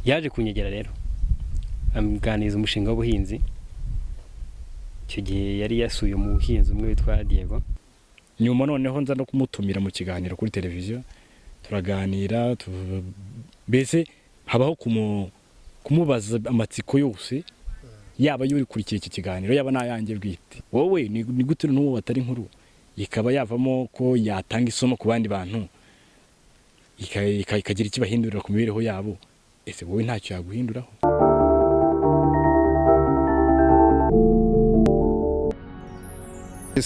yaje kunyegera rero amuganiriza umushinga w'ubuhinzi. Icyo gihe yari yasuye umuhinzi umwe witwa Diego. Nyuma noneho nza no kumutumira mu kiganiro kuri televiziyo, turaganira mbese habaho kumubaza amatsiko yose, yaba yuri kurikira iki kiganiro yaba nayange bwite. Wowe ni gute n'uwo batari nkuru ikaba yavamo ko yatanga isomo ku bandi bantu ikagira ikibahindurira ku mibereho yabo, ese wowe ntacyo yaguhinduraho?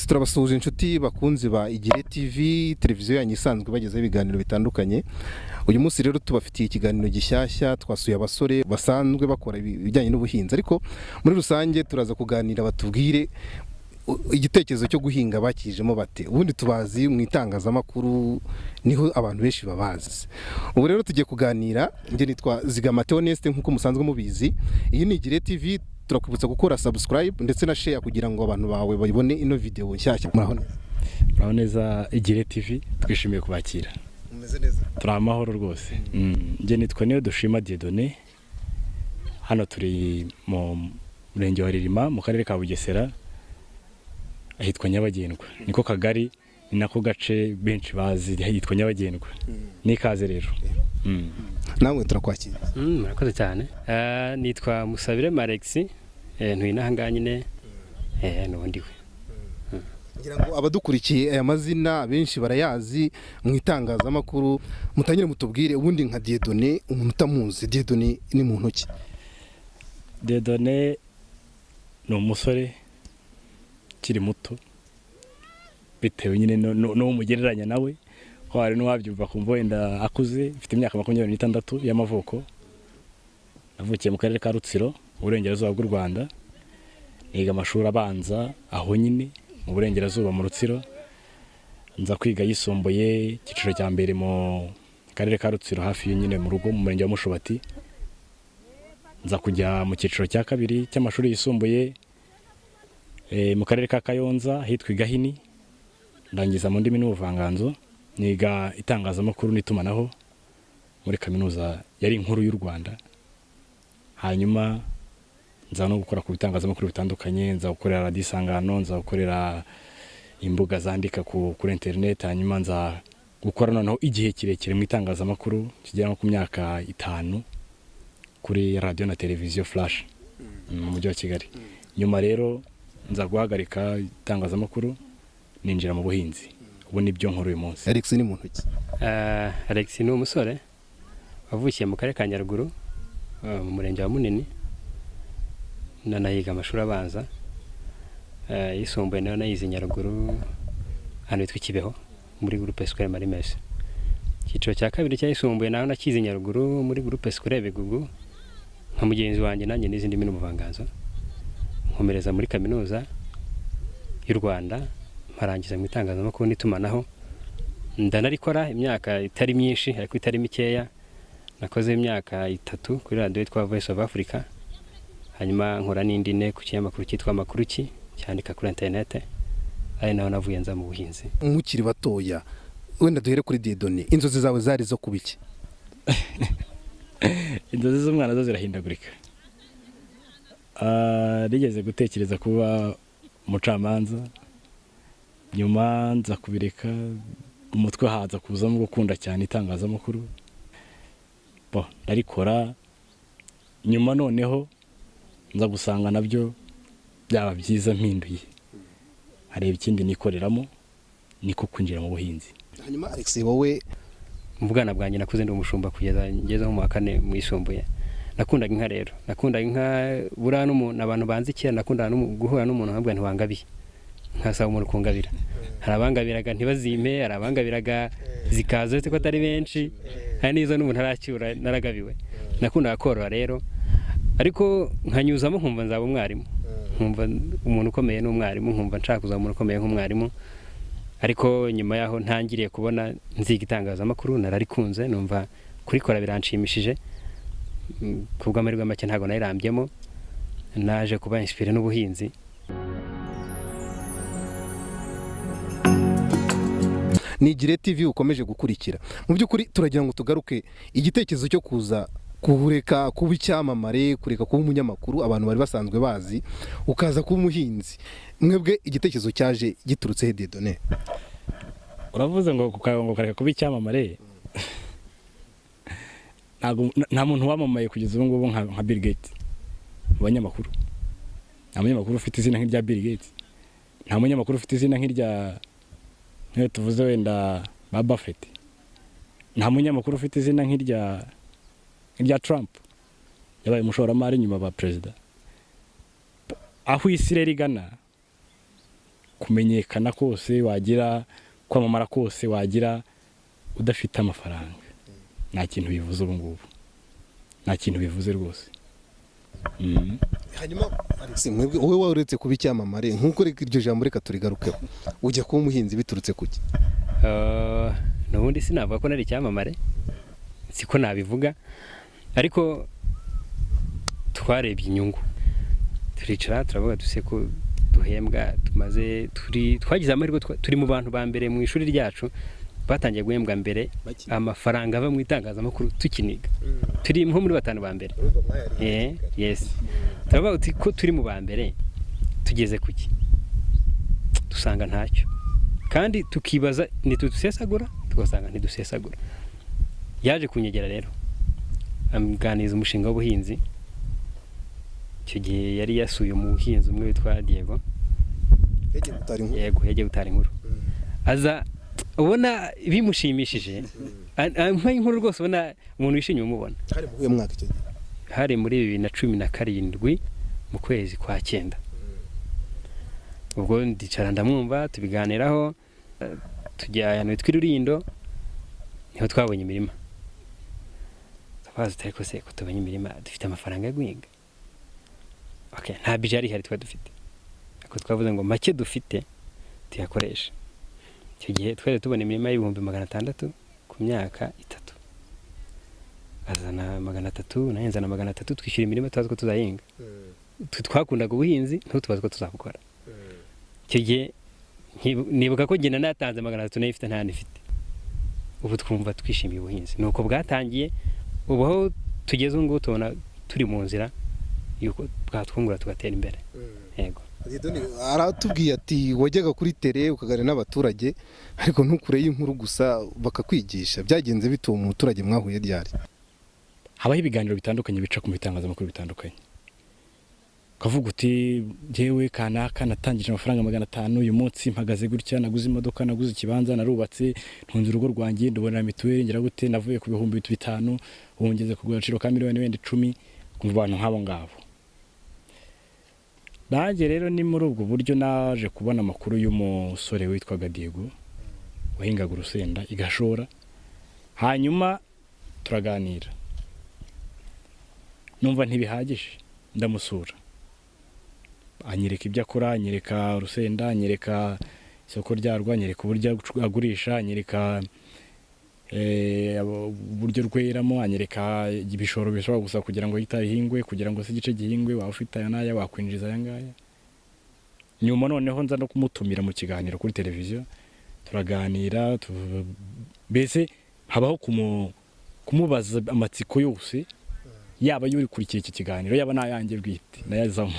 Turabasuhuje inshuti bakunzi ba Igire TV, televiziyo yanyu isanzwe bagezaho ibiganiro bitandukanye. Uyu munsi rero tubafitiye ikiganiro gishyashya, twasuye abasore basanzwe bakora ibijyanye n'ubuhinzi, ariko muri rusange turaza kuganira batubwire igitekerezo cyo guhinga bakijemo bate. Ubundi tubazi mu itangazamakuru niho abantu benshi babazi. Ubu rero tugiye kuganira, nge nitwa Zigama Theoneste nk'uko musanzwe mubizi. Iyi ni Igire TV, turakwibutsa gukora subscribe ndetse na share kugira ngo abantu bawe babone ino video nshyashya. Muraho neza Igire TV, twishimiye kubakira. Umeze neza? Turi amahoro rwose. Nge nitwa Niyodushima Dieudonné, hano turi mu murenge wa Ririma mu karere ka Bugesera, ahitwa Nyabagendwa. Niko kagari, ni nako gace benshi bazi ahitwa Nyabagendwa. Nikaze rero. Nawe turakwakira. Murakoze cyane. Nitwa Musabire Alexis, ntuye n'ahangaha nyine n'ubundi we. Ngira ngo abadukurikiye aya mazina benshi barayazi mu itangazamakuru, mutangire mutubwire ubundi nka Dieudonné, umuntu utamuzi Dieudonné ni muntu ki? Dieudonné ni umusore kiri muto, bitewe nyine no umugereranya nawe, ko hari n'uwabyumva kumva wenda akuze. Mfite imyaka 26 y'amavuko, navukiye mu karere ka Rutsiro, uburengerazuba bw'u Rwanda. Niga amashuri abanza aho nyine mu burengerazuba mu Rutsiro, nza kwiga yisumbuye cyiciro cya mbere mu karere ka Rutsiro hafi nyine mu rugo mu murenge wa Mushubati. Nza kujya mu cyiciro cya kabiri cy'amashuri yisumbuye mu karere ka Kayonza hitwa Gahini, ndangiza mu ndimi n'ubuvanganzo. Niga itangazamakuru n'itumanaho muri kaminuza yari inkuru y'u Rwanda. Hanyuma nza no gukora ku bitangazamakuru bitandukanye, nza gukorera Radio Isangano, nza gukorera imbuga zandika kuri internet. Hanyuma nza gukora noneho igihe kirekire mu itangazamakuru kigera no ku myaka 5 kuri radio na televiziyo Flash mu mujyi wa Kigali. Nyuma rero nza guhagarika itangazamakuru, ninjira mu buhinzi. Ubu nibyo nkuru uyu munsi. Alex ni muntu ki? Alex ni umusore wavukiye mu karere ka Nyaruguru mu murenge wa Munini, nanayiga amashuri abanza. Yisumbuye nayo nayize Nyaruguru hano hitwa Kibeho muri groupe scolaire Marimesi. Icyiciro cya kabiri cyayisumbuye naho nakize Nyaruguru muri groupe scolaire Bigugu, nka mugenzi wanjye nanjye n'izindi ndimi n'ubuvanganzo. Nkomereza muri kaminuza y'u Rwanda, mparangiza mu itangazamakuru n'itumanaho. Ndanarikora imyaka itari myinshi ariko itari mikeya. Nakoze imyaka 3 kuri radio yitwa Voice of Africa. Hanyuma nkora n'indi ne ku kinyamakuru cyitwa Makuruki cyandika kuri internet. Ari naho navuye nza mu buhinzi. Mukiri batoya, wenda duhere kuri Dieudonné, inzozi zawe zari zo kubiki? Inzozi z'umwana zo zirahindagurika. Rigeze gutekereza kuba umucamanza, nyuma nza kubireka, umutwe haza kuzamo gukunda cyane itangazamakuru. Ndarikora, nyuma noneho nza gusanga nabyo byaba byiza mpinduye, hareba ikindi nikoreramo, niko kwinjira mu buhinzi. Hanyuma Alex, wowe mu bwana bwanjye nakuze ndi umushumba kugeza ngeze mu 4 mu isumbuye. Nakundaga inka rero, nakundaga inka bura n'umuntu, abantu banzikira, nakunda guhura n'umuntu nkabwa ntiwangabiye, nkasaba umuntu kungabira. Hari abangabiraga ntibazime, hari abangabiraga zikaza ko atari benshi, hari nizo n'umuntu aracyura naragabiwe. Nakundaga korora rero, ariko nkanyuzamo nkumva nzaba umwarimu, nkumva umuntu ukomeye n'umwarimu, nkumva nshaka kuzaba umuntu ukomeye nk'umwarimu. Ariko nyuma yaho ntangiriye kubona nziga itangazamakuru, nararikunze, numva kurikora biranshimishije. Kubwa amahirwe make ntago nayirambyemo, naje kuba inspiré n'ubuhinzi. ni Igire TV ukomeje gukurikira. Mu byukuri turagira ngo tugaruke igitekerezo cyo kuza kureka kuba icyamamare, kureka kuba umunyamakuru abantu bari basanzwe bazi, ukaza kuba umuhinzi, mwebwe igitekerezo cyaje giturutse he Dieudonné? uravuze ngo kureka kuba icyamamare, nta muntu wamamaye kugeza ubu ngubu nka Bill Gates mu banyamakuru. Nta munyamakuru ufite izina nk'irya Bill Gates, nta munyamakuru ufite izina nk'iyo tuvuze wenda ba Buffett, nta munyamakuru ufite izina nk'irya Trump yabaye umushoramari nyuma ba perezida. Aho isi rero igana, kumenyekana kose wagira, kwamamara kose wagira udafite amafaranga, nta kintu bivuze ubu ngubu, nta kintu bivuze rwose. Hanyuma Alex, mwebwe wowe waretse kuba icyamamare, nk'uko reka iryo jambo reka turigarukeho, ujya kuba umuhinzi biturutse kuki? Nubundi sinavuga ko nari icyamamare, siko nabivuga, ariko twarebye inyungu, turicara turavuga duse ko duhembwa, twagize amahirwe, turi mu bantu ba mbere mu ishuri ryacu batangiye guhembwa mbere amafaranga ava mu itangazamakuru tukiniga, turi nko muri 5 ba mbere. Yes, turavuga ko turi mu ba mbere, tugeze kuki? Dusanga ntacyo, kandi tukibaza ntidusesagura, tugasanga ntidusesagura. Yaje kunyegera rero amuganiza umushinga w'ubuhinzi. Icyo gihe yari yasuye umuhinzi umwe witwa Diego, yagiye gutara inkuru, aza ubona bimushimishije, nk'inkuru rwose ubona umuntu wishimye umubona. Hari mu mwaka icyo gihe, hari muri 2017 mu kwezi kwa 9. Ubwo ndicara ndamwumva, tubiganiraho, tujya ahantu tw'Irurindo, niho twabonye imirima. Twabaza ariko se ko tubonye imirima dufite amafaranga yo guhinga? Okay, nta bijari hari twa dufite, ariko twavuze ngo make dufite tuyakoresha. Icyo gihe twari tubona imirima y'ibihumbi 600 ku myaka 3. Azana 300, nahenza na 300, twishyura imirima tubaza ko tuzahinga. Twakundaga ubuhinzi, ntutubaza ko tuzabukora. Icyo gihe nibuka ko ngena natanze 300 nayifite nta nifite. Ubu twumva twishimiye ubuhinzi, nuko bwatangiye. Ubu aho tugeze ngo tubona turi mu nzira yuko bwatwungura tugatera imbere. Yego. Aratubwiye ati wajyaga kuri tele ukaganira n'abaturage, ariko ntukure y'inkuru gusa bakakwigisha. Byagenze bituma umuturage mwahuye ryari? Habaho ibiganiro bitandukanye bica ku bitangazamakuru bitandukanye. Kavuga uti jewe kanaka natangije amafaranga 500, uyu munsi mpagaze gutya, naguze imodoka, naguze ikibanza, narubatse, ntunze urugo rwanjye, ndobona mituweli ngira gute, navuye ku bihumbi 5, ubu ngeze ku gaciro ka miliyoni 10, kumva abantu nk'abo ngabo. Nanjye rero ni muri ubwo buryo naje kubona amakuru y'umusore witwaga Diego wahingaga urusenda igashora. Hanyuma turaganira, numva ntibihagije, ndamusura, anyereka ibyo akora, anyereka urusenda, anyereka isoko ryarwo, anyereka uburyo agurisha, anyereka uburyo rweramo, anyereka ibishoro bishobora gusa kugira ngo hitahingwe, kugira ngo se igice gihingwe waba ufite aya n'aya wakwinjiza aya ngaya. Nyuma noneho nza no kumutumira mu kiganiro kuri televiziyo, turaganira, mbese habaho kumubaza amatsiko yose, yaba yuri kurikira iki kiganiro, yaba nayanjye bwite nayazamo.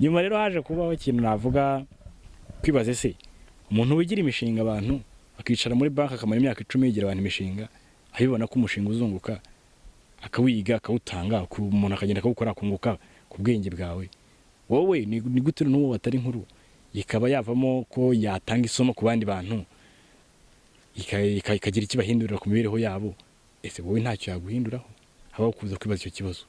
Nyuma rero haje kubaho ikintu navuga, kwibaze se umuntu wigira imishinga abantu akicara muri banki akamara imyaka 10 yigira abantu imishinga, abibona ko umushinga uzunguka, akawiga akawutanga, umuntu akagenda akawukora akunguka ku bwenge bwawe. Wowe ni gute n'uwo watari inkuru ikaba yavamo ko yatanga isomo ku bandi bantu, ikagira ikibahindurira ku mibereho yabo? Ese wowe ntacyo yaguhinduraho? Habaho kuza kwibaza icyo kibazo.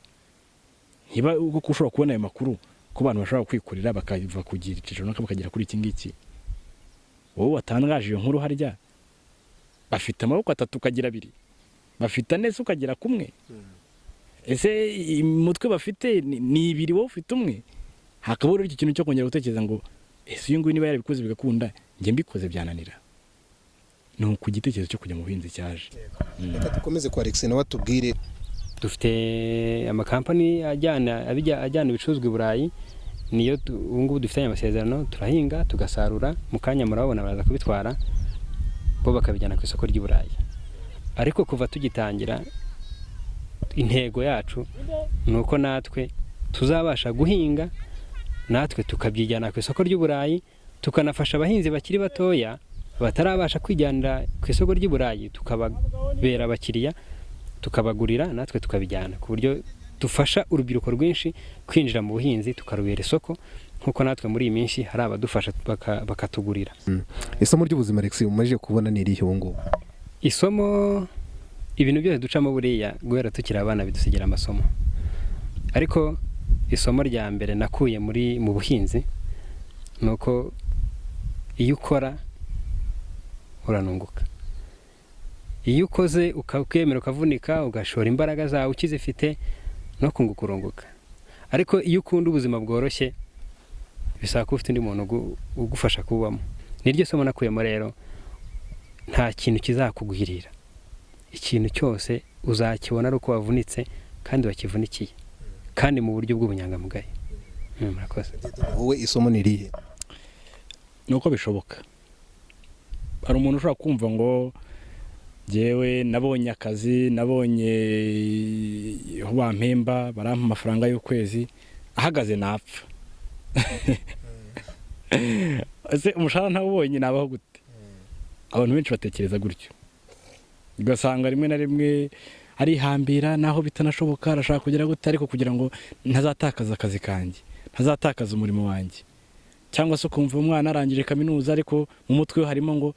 Niba uko ushobora kubona ayo makuru ko abantu bashobora kwikurira bakava kugira iciciro naka bakagera kuri iki ngiki, wowe watangaje iyo nkuru harya bafite amaboko 3 ukagira 2, bafite nese ukagira 1, ese umutwe bafite ni 2 wowe ufite 1. Hakabura iki kintu cyo kongera gutekereza ngo ese uyu nguyu niba yarabikoze bigakunda, njye mbikoze byananira. No ku gitekerezo cyo kujya mu buhinzi cyaje. Reka dukomeze kwa Alex nawe atubwire. Dufite amakampani ajyana ibicuruzwa i Burayi, niyo ubu ngubu dufitanye amasezerano, turahinga tugasarura, mu kanya murabona baraza kubitwara bo bakabijyana ku isoko ry'i Burayi. Ariko kuva tugitangira intego yacu ni uko natwe tuzabasha guhinga, natwe tukabyijyana ku isoko ry'uburayi, tukanafasha abahinzi bakiri batoya batarabasha kwijyanira ku isoko ry'uburayi, tukababera abakiriya, tukabagurira, natwe tukabijyana, ku buryo dufasha urubyiruko rwinshi kwinjira mu buhinzi, tukarubera isoko, nkuko natwe muri iyi minsi hari abadufasha bakatugurira. Isomo ry'ubuzima Alex umaze kubona ni irihe ubu ngubu? Isomo, ibintu byose ducamo buriya guhera tukiri abana bidusigira amasomo, ariko isomo rya mbere nakuye mu buhinzi ni uko iyo ukora uranunguka. Iyo ukoze ukemera ukavunika ugashora imbaraga zawe ukizifite no kunguka urunguka. Ariko iyo ukunda ubuzima bworoshye bisaba ko ufite undi muntu ugufasha kubamo. Niryo somo nakuyemo rero, nta kintu kizakugwirira. Ikintu cyose uzakibona ari uko wavunitse kandi wakivunikiye, kandi mu buryo bw'ubunyangamugayo. Murakoze. Wowe isomo ni irihe? Nuko bishoboka. Hari umuntu ushobora kumva ngo jewe nabonye akazi, nabonye aho bampemba, barampa amafaranga y'ukwezi, ahagaze napfa. Ese umushahara ntawubonye nabaho gute? Abantu benshi batekereza gutyo. Ugasanga rimwe na rimwe arihambira naho bitanashoboka, arashaka kugira gute, ariko kugira ngo ntazatakaza akazi kanjye, ntazatakaza umurimo wanjye. Cyangwa se ukumva umwana arangije kaminuza ariko mu mutwe harimo ngo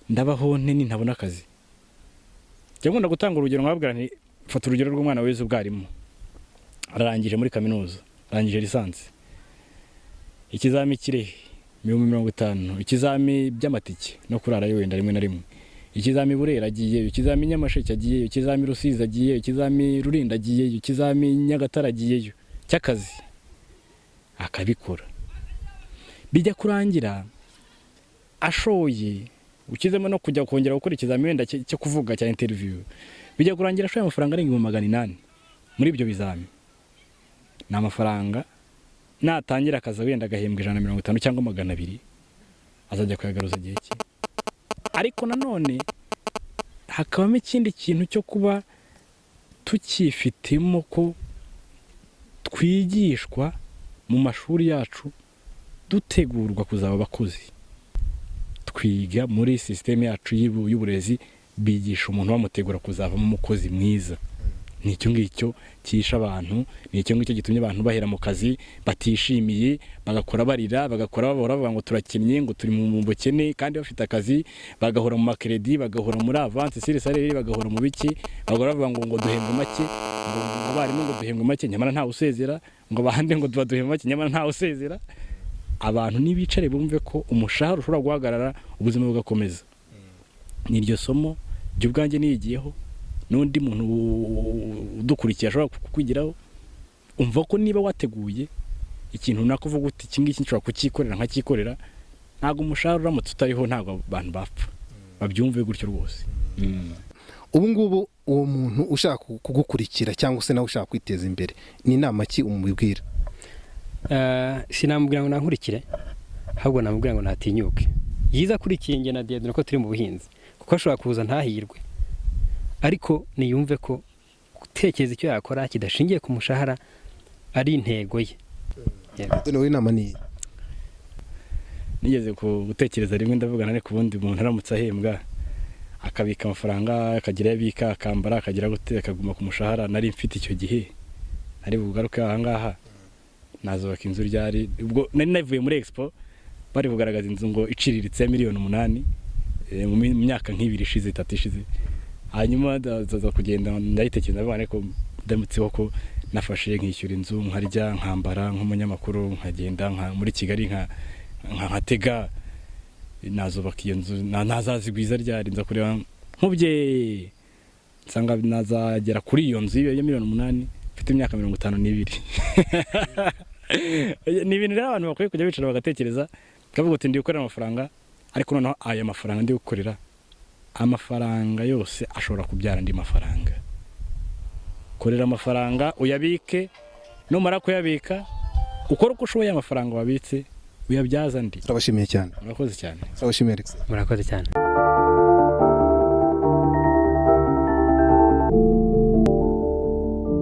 ndabaho nte ntabona akazi. Cyangwa ndagutanga urugero nkababwira nti fata urugero rw'umwana wize ubwarimu. Ararangije muri kaminuza, arangije lisansi. Ikizami kirehe 50, ikizami by'amatike no kurara wenda rimwe na rimwe. Ikizami Burera agiye, ikizami Nyamasheke agiye, ikizami Rusizi agiye, ikizami Rurinda agiye, ikizami Nyagatare agiye cy'akazi. Akabikora. Bijya kurangira ashoye, ukizemo no kujya kongera gukora ikizami wenda cyo kuvuga cya interview. Bijya kurangira ashoye amafaranga arenga 800 muri ibyo bizami. Na amafaranga natangira akazi wenda agahembwa 150 cyangwa 200 azajya kuyagaruza igihe cye. Ariko nanone hakabamo ikindi kintu cyo kuba tukifitemo ko twigishwa mu mashuri yacu dutegurwa kuzaba abakozi. Twiga muri system yacu y'uburezi bigisha umuntu bamutegura kuzavamo umukozi mwiza. Nicyo ngicyo kisha abantu, nicyo ngicyo gitumye abantu bahera mu kazi batishimiye, bagakora barira, bagakora babora bavuga ngo turakennye, ngo turi mu bukene, kandi bafite akazi bagahora mu makredi, bagahora muri avance sire salary, bagahora mu biki, bagahora bavuga ngo duhembwe make, ngo barimo ngo duhembwe make nyamara nta usezera, ngo bahande ngo duhembwe make nyamara nta usezera. Abantu nibicare bumve ko umushahara ushobora guhagarara ubuzima bugakomeza. Niryo somo byo bwanjye niyigiyeho, n'undi muntu udukurikiye ashobora kukwigiraho. Umva ko niba wateguye ikintu nakuvuga uti kingiki nshobora kukikorera nkakikorera, ntago umushahara uramutse utariho ntago abantu bapfa. Babyumve gutyo rwose. Ubu ngubu uwo muntu ushaka kugukurikira cyangwa se nawe ushaka kwiteza imbere, ni inama ki umubwira? Sinamubwira ngo nankurikire, ahubwo namubwira ngo natinyuke. Yiza kurikiye nge na Diedone ko turi mu buhinzi, kuko ashobora kuza ntahirwe, ariko niyumve ko gutekereza icyo yakora kidashingiye ku mushahara ari intego ye. Diedone we inama ni nigeze gutekereza rimwe ndavugana ne kubundi umuntu aramutse ahembwa akabika amafaranga, akagira yabika, akambara, akagira gute, akaguma ku mushahara nari mfite icyo gihe, ari bugaruke aha ngaha nazubaka inzu ryari. Ubwo nari navuye muri Expo bari kugaragaza inzu ngo iciriritse ya $8,000,000 mu myaka nk'ibiri ishize 3 ishize. Hanyuma ndaza kugenda ndayitekereza bane ko ndamutseho ko nafashe nkishyura inzu, nkarya, nkambara nk'umunyamakuru, nkagenda muri Kigali nkatega, nazubaka iyo nzu, nazazigwiza ryari, nza kureba nkubye nsanga nazagera kuri iyo nzu ya $8,000,000 mfite imyaka 52. Ni ibintu rero abantu bakwiye kujya bicara bagatekereza, kavuga uti ndi gukorera amafaranga, ariko noneho aya mafaranga ndi gukorera, amafaranga yose ashobora kubyara andi mafaranga. Korera amafaranga uyabike, numara kuyabika ukora uko ushoboye amafaranga wabitse uyabyaza andi. Turabashimiye cyane. Murakoze cyane. Turabashimiye Alex. Murakoze cyane.